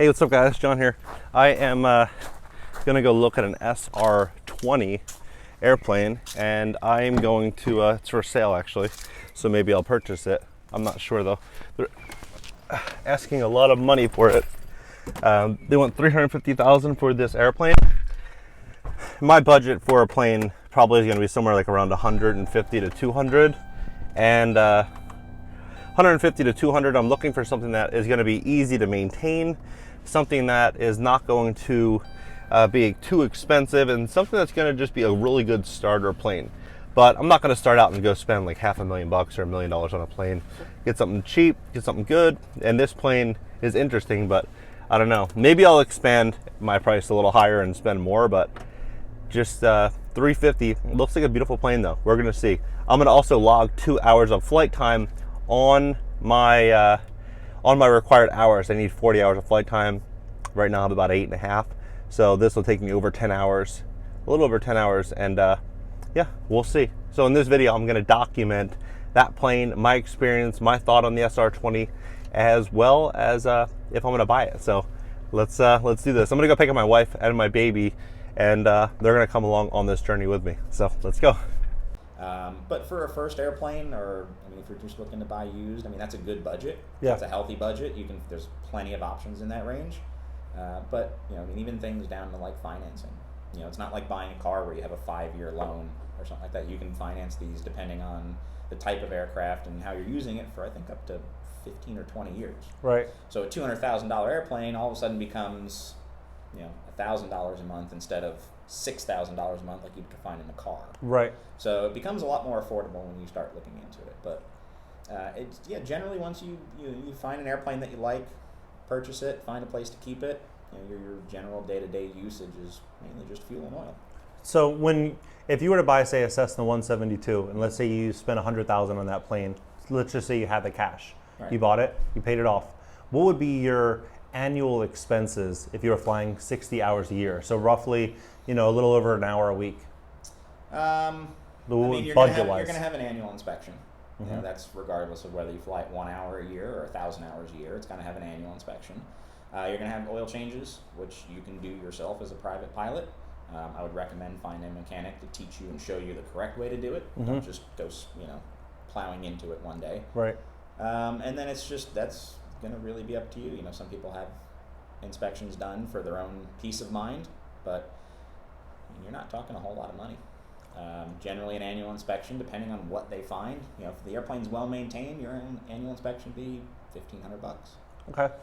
Hey, what's up guys? John here. I am gonna go look at an SR20 airplane, and I'm going to, it's for sale actually, so maybe I'll purchase it. I'm not sure though. They're asking a lot of money for it. They want $350,000 for this airplane. My budget for a plane probably is gonna be somewhere like around 150 to 200, and 150 to 200, I'm looking for something that is going to be easy to maintain, something that is not going to be too expensive, and something that's going to just be a really good starter plane. But I'm not going to start out and go spend like $500,000 or $1 million on a plane. Get something cheap, get something good, and this plane is interesting, but I don't know. Maybe I'll expand my price a little higher and spend more, but just $350. Looks like a beautiful plane though. We're going to see. I'm going to also log 2 hours of flight time on my required hours. I need 40 hours of flight time. Right now I have about 8.5, so this will take me over 10 hours, a little over 10 hours, and yeah, we'll see. So in this video I'm going to document that plane, my experience, my thought on the SR20, as well as if I'm going to buy it. So let's do this. I'm going to go pick up my wife and my baby, and they're going to come along on this journey with me. So let's go. But for a first airplane, or I mean, if you're just looking to buy used, I mean, that's a good budget. Yeah. It's a healthy budget. There's plenty of options in that range. But I mean, even things down to like financing. It's not like buying a car where you have a 5-year loan or something like that. You can finance these depending on the type of aircraft and how you're using it for, I think, up to 15 or 20 years. Right. So a $200,000 airplane all of a sudden becomes, $1,000 a month instead of $6,000 a month like you could find in a car. Right. So it becomes a lot more affordable when you start looking into it. But generally once you find an airplane that you like, purchase it, find a place to keep it. Your general day-to-day usage is mainly just fuel and oil. So if you were to buy, say, a Cessna 172, and let's say you spent $100,000 on that plane, let's just say you had the cash. Right. You bought it, you paid it off. What would be your annual expenses if you were flying 60 hours a year? So roughly, a little over an hour a week. You're going to have an annual inspection. Mm-hmm. That's regardless of whether you fly 1 hour a year or 1,000 hours a year. It's going to have an annual inspection. You're going to have oil changes, which you can do yourself as a private pilot. I would recommend finding a mechanic to teach you and show you the correct way to do it. Mm-hmm. Don't just go, plowing into it one day. Right. And then that's going to really be up to you. Some people have inspections done for their own peace of mind, but you're not talking a whole lot of money. Generally, an annual inspection, depending on what they find, if the airplane's well maintained, your annual inspection would be $1,500. Okay.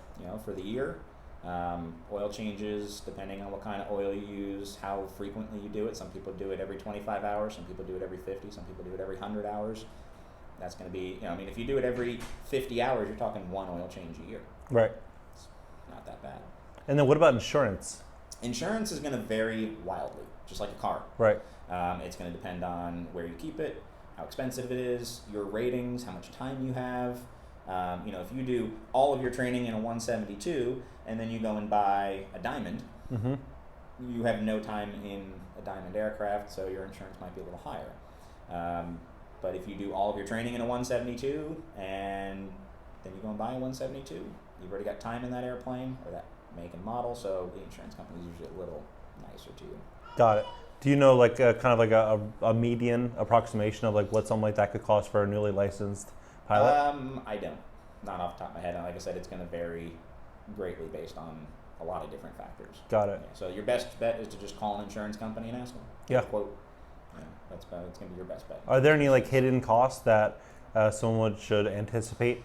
For the year. Oil changes, depending on what kind of oil you use, how frequently you do it. Some people do it every 25 hours, some people do it every 50, some people do it every 100 hours. That's going to be, if you do it every 50 hours, you're talking 1 oil change a year. Right. It's not that bad. And then what about insurance? Insurance is going to vary wildly, just like a car. Right. It's going to depend on where you keep it, how expensive it is, your ratings, how much time you have. If you do all of your training in a 172 and then you go and buy a Diamond, mm-hmm. you have no time in a Diamond aircraft, so your insurance might be a little higher. But if you do all of your training in a 172 and then you go and buy a 172, you've already got time in that airplane or that make and model, so the insurance company is usually a little nicer to you. Got it. Do you know a median approximation of what something like that could cost for a newly licensed pilot? I don't. Not off the top of my head. And like I said, it's going to vary greatly based on a lot of different factors. Got it. Yeah, so your best bet is to just call an insurance company and ask them. Yeah. Quote. That's going to be your best bet. Are there any hidden costs that someone should anticipate?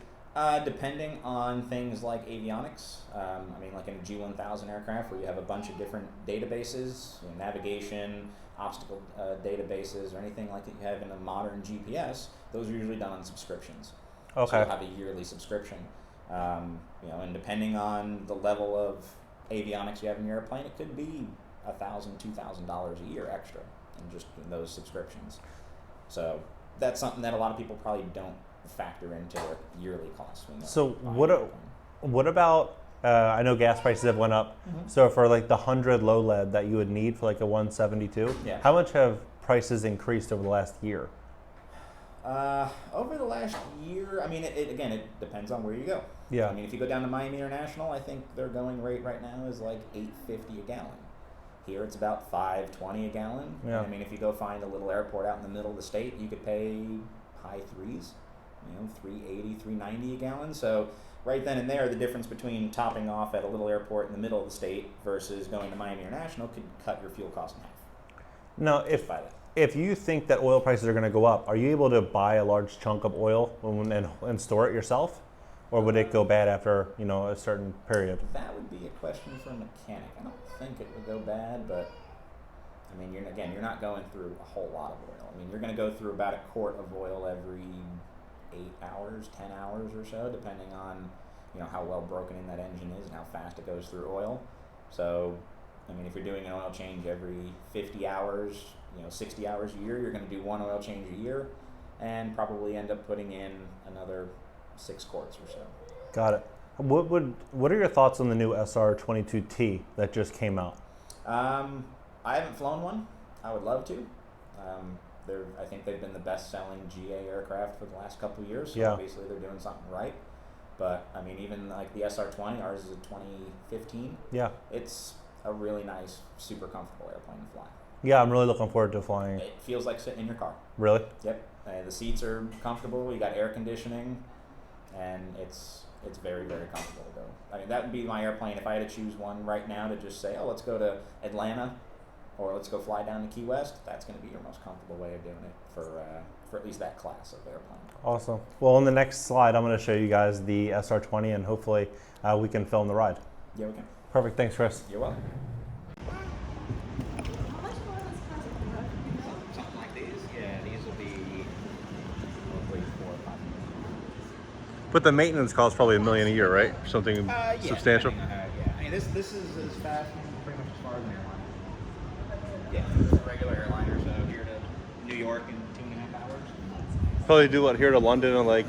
Depending on things like avionics, like in a G1000 aircraft where you have a bunch of different databases, navigation, obstacle databases, or anything like that you have in a modern GPS, those are usually done on subscriptions. Okay. So you'll have a yearly subscription. And depending on the level of avionics you have in your airplane, it could be $1,000, $2,000 a year extra in just those subscriptions. So that's something that a lot of people probably don't factor into their yearly costs. So what about, I know gas prices have went up, mm-hmm. So for the 100 low lead that you would need for a 172, yeah. How much have prices increased over the last year? Over the last year, I mean, again, it depends on where you go. Yeah. I mean, if you go down to Miami International, I think their going rate right now is like $8.50 a gallon. Here it's about $5.20 a gallon. Yeah. And I mean, if you go find a little airport out in the middle of the state, you could pay high threes, $3.80, $3.90 a gallon. So right then and there, the difference between topping off at a little airport in the middle of the state versus going to Miami International could cut your fuel cost in half. Now, if you think that oil prices are going to go up, are you able to buy a large chunk of oil and store it yourself? Or would it go bad after, a certain period? That would be a question for a mechanic. I don't think it would go bad, but I mean, you're not going through a whole lot of oil. I mean, you're going to go through about a quart of oil every 8 hours, 10 hours or so, depending on, how well broken in that engine is and how fast it goes through oil. So, I mean, if you're doing an oil change every 50 hours, 60 hours a year, you're going to do one oil change a year and probably end up putting in another 6 quarts or so. Got it. What are your thoughts on the new SR20T that just came out? I haven't flown one. I would love to. I think they've been the best-selling GA aircraft for the last couple of years. So yeah. Obviously, they're doing something right. But I mean, even like the SR20, ours is a 2015. Yeah. It's a really nice, super comfortable airplane to fly. Yeah, I'm really looking forward to flying. It feels like sitting in your car. Really? Yep. The seats are comfortable. You got air conditioning, and it's very, very comfortable to go. I mean, that would be my airplane if I had to choose one right now to just say, oh, let's go to Atlanta, or let's go fly down to Key West. That's going to be your most comfortable way of doing it for at least that class of airplane. Awesome. Well, on the next slide, I'm going to show you guys the SR20, and hopefully we can film the ride. Yeah, we can. Perfect. Thanks, Chris. You're welcome. Something like these? Yeah, these will be roughly 4 or 5 million. But the maintenance costs probably $1 million a year, right? Something Yeah, substantial. yeah, I mean, this is as fast and pretty much as far as an airline. Yeah, it's a regular airliner, so here to New York in 2.5 hours. Probably do what here to London in like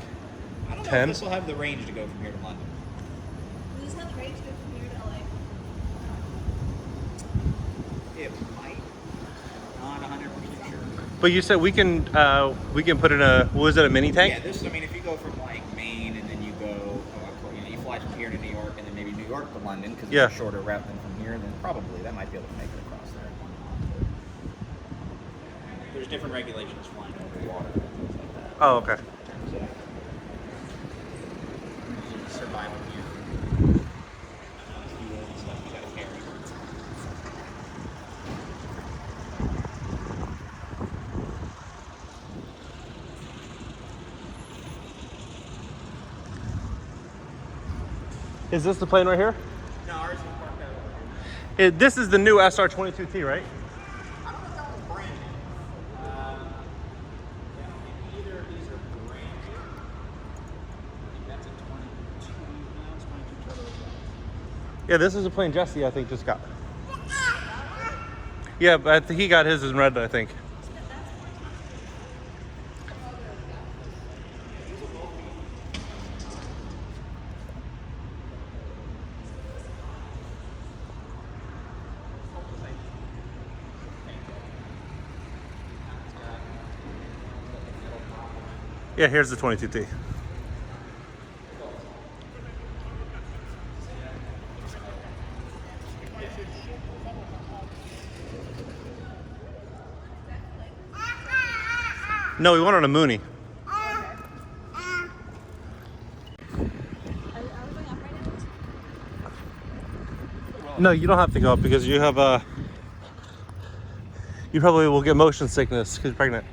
I don't know 10? if this will have the range to go from here to London. Does this have the range to go from here to LA? It might. Not 100% sure. But you said we can put in a mini tank? Yeah, this. I mean, if you go from like Maine and then you go, you fly from here to New York and then maybe New York to London because it's a shorter route than from here, then probably that might be able to make it across there. There's different regulations flying over water and things like that. Oh, okay. Survival gear. Fuel and stuff you gotta carry. Is this the plane right here? No, ours is parked out over here. This is the new SR22T, right? I don't know if that one's brand new. Yeah, I don't think either of these are brand new. I think that's a 22. No, it's 22 total. Yeah, this is a plane Jesse, I think, just got. Yeah, but he got his in red, I think. Yeah, here's the 22T. No, we went on a Mooney. Are we going up right now? No, you don't have to go up because you have you probably will get motion sickness because you're pregnant.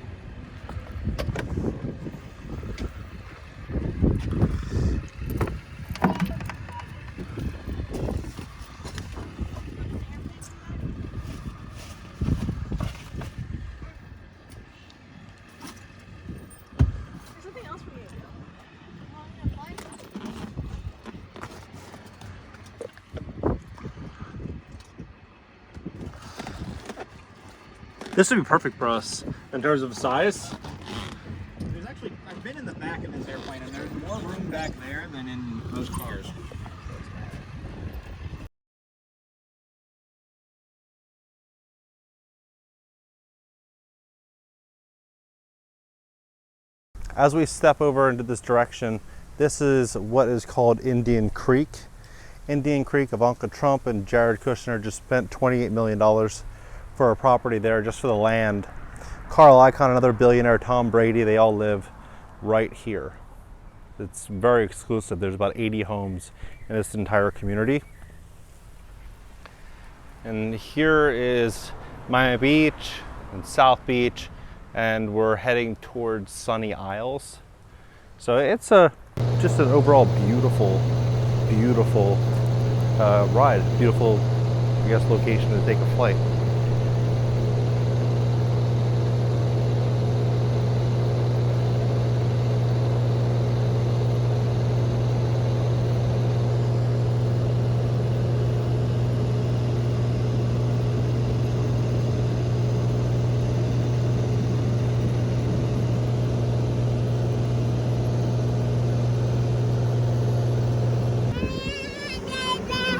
There's something else for me to do. Well, I'm gonna fly. This would be perfect for us in terms of size. There's actually, I've been in the back of this airplane, and there's more room back there than in most cars. As we step over into this direction, this is what is called Indian Creek. Indian Creek, Ivanka Trump and Jared Kushner just spent $28 million for a property there just for the land. Carl Icahn, another billionaire, Tom Brady, they all live right here. It's very exclusive. There's about 80 homes in this entire community. And here is Miami Beach and South Beach, and we're heading towards Sunny Isles. So it's just an overall beautiful ride, beautiful, I guess, location to take a flight.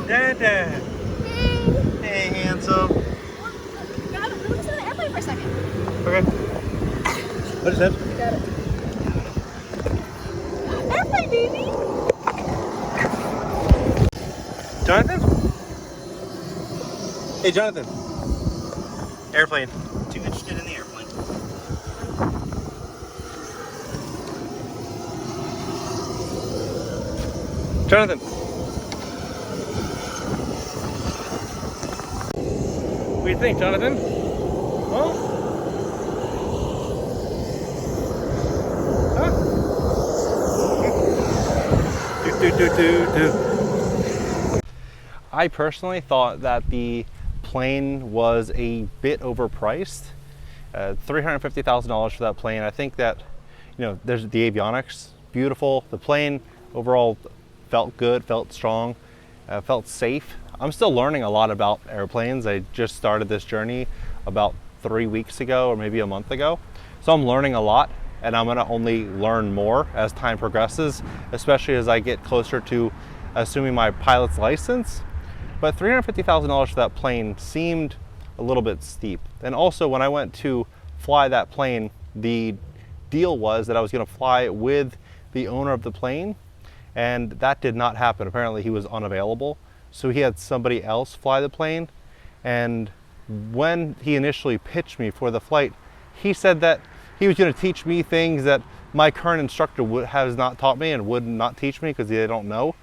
Dada. Hey, handsome. Got it. Let's sit in the airplane for a second. Okay. What is that? Got it. Airplane, baby. Jonathan? Hey, Jonathan. Airplane. Too interested in the airplane. Jonathan. What do you think, Jonathan? Huh? Huh? Do. I personally thought that the plane was a bit overpriced. $350,000 for that plane. I think that, you know, there's the avionics, beautiful. The plane overall felt good, felt strong, felt safe. I'm still learning a lot about airplanes. I just started this journey about 3 weeks ago or maybe a month ago. So I'm learning a lot, and I'm gonna only learn more as time progresses, especially as I get closer to assuming my pilot's license. But $350,000 for that plane seemed a little bit steep. And also when I went to fly that plane, the deal was that I was gonna fly with the owner of the plane, and that did not happen. Apparently he was unavailable. So he had somebody else fly the plane, and when he initially pitched me for the flight, he said that he was going to teach me things that my current instructor has not taught me and would not teach me because they don't know.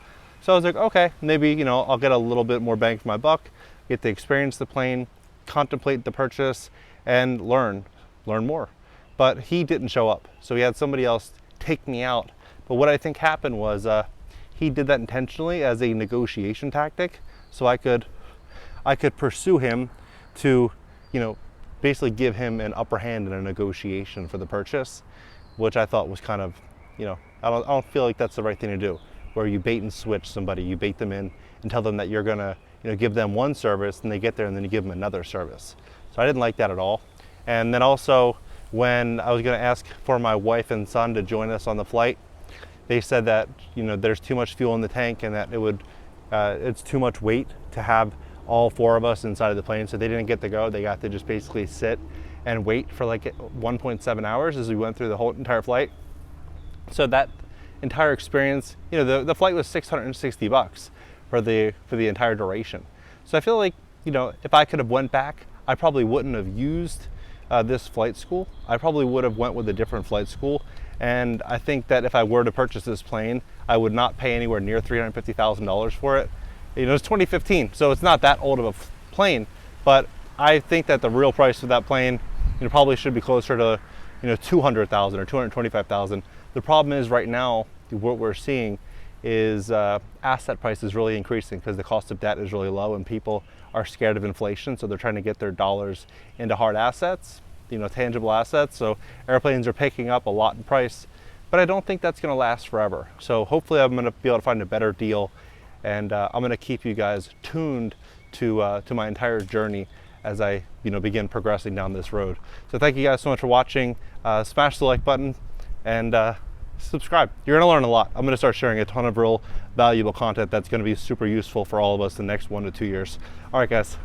So I was like, okay, maybe, you know, I'll get a little bit more bang for my buck, get to experience the plane, contemplate the purchase, and learn more. But he didn't show up, so he had somebody else take me out. But what I think happened was he did that intentionally as a negotiation tactic, so I could pursue him to, you know, basically give him an upper hand in a negotiation for the purchase, which I thought was kind of, you know, I don't feel like that's the right thing to do, where you bait and switch somebody, you bait them in and tell them that you're gonna, you know, give them one service, and they get there and then you give them another service. So I didn't like that at all. And then also when I was gonna ask for my wife and son to join us on the flight, they said that, you know, there's too much fuel in the tank and that it's too much weight to have all four of us inside of the plane. So they didn't get to go. They got to just basically sit and wait for like 1.7 hours as we went through the whole entire flight. So that entire experience, you know, the flight was $660 for the entire duration. So I feel like, you know, if I could have went back, I probably wouldn't have used this flight school. I probably would have went with a different flight school. And I think that if I were to purchase this plane, I would not pay anywhere near $350,000 for it. You know, it's 2015, so it's not that old of a plane, but I think that the real price of that plane, you know, probably should be closer to, you know, $200,000 or $225,000. The problem is right now, what we're seeing is asset prices really increasing because the cost of debt is really low and people are scared of inflation, so they're trying to get their dollars into hard assets, you know, tangible assets. So airplanes are picking up a lot in price, but I don't think that's going to last forever. So hopefully I'm going to be able to find a better deal, and I'm going to keep you guys tuned to my entire journey as I, you know, begin progressing down this road. So thank you guys so much for watching. Smash the like button and subscribe. You're going to learn a lot. I'm going to start sharing a ton of real valuable content that's going to be super useful for all of us the next 1 to 2 years. All right, guys.